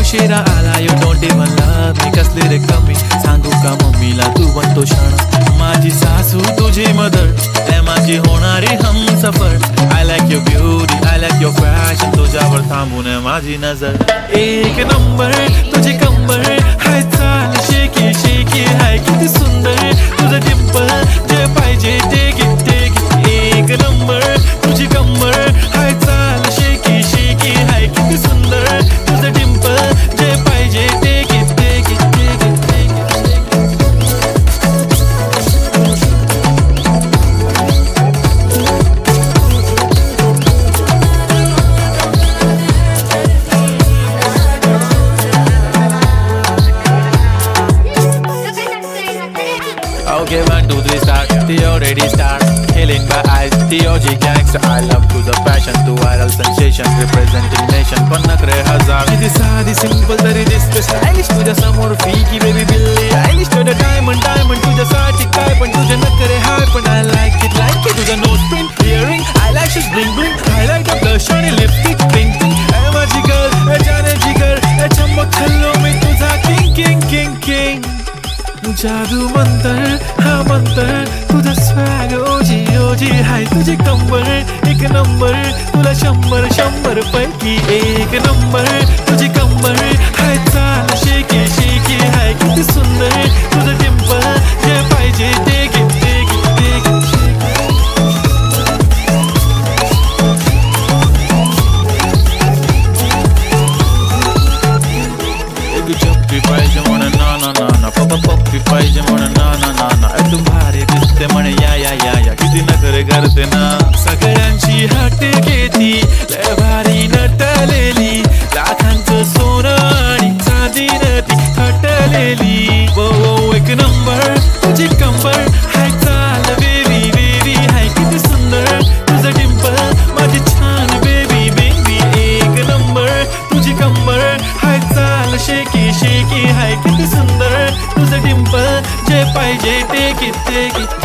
उशिरा आला you don't even love me कसली रे कमी सांगू का मम्मीला तू बनतो क्षण माझी सासू तुझी मदर माझी होणारी Humsafar I like your beauty I like your fashion तुझ्यावर थांबून माझी नजर एक नंबर तुझी कंबर हाय चाल शेकी शेकी हाय किती सुंदर तुझं डिंपल जे पाहिजे take it एक नंबर तुझी कंबर हाय चाल शेकी शेकी हाय किती सुंदर तुझं डिंपल जे पाहिजे take it Okay, 1, 2, 3 start. The already start. Killing my eyes. The OG gangster. I love to the passion. To viral sensation. Representing nation. पण नखरे हजार. किती साधी simple तरी दिसते stylish. तुझ्या समोर फिकी baby बिल्ली. Stylish तुझं diamond तुझ्यासाठी काय पण तुझे नखरे हाय पण I like it. तुझं nose print, earring, eyelashes bling bling. Highlight of blush आणि lipstick pink pink. माझी girl, जाने जिगर, चमक छल्लो मी तुझा king. जादू मंतर हा मंतर तुझा स्वॅग ओजी हाय तुझी कंबर एक नंबर तुला 100 पैकी एक नंबर तुझी कंबर हाय चाल शेकी शेकी हाय किती सुंदर तुझं डिंपल जे पाहिजे take it चप्पी पाहिजे म्हणे ना पप्पी पाहिजे म्हणे ना तू भारी दिसते म्हणे या किती नखरे करते ना सगळ्यांची हट घेती लय भारी नटलेली लाखांचं सोनं आणि चांदीनं ती हटलेली वो एक नंबर तुझी कंबर हाय चाल बेबी हाय किती सुंदर तुझं डिंपल माझी छान बेबी एक नंबर तुझी कंबर हाय चाल शेकी शेकी हाय किती सुंदर तुझं डिंपल जे पाहिजे take it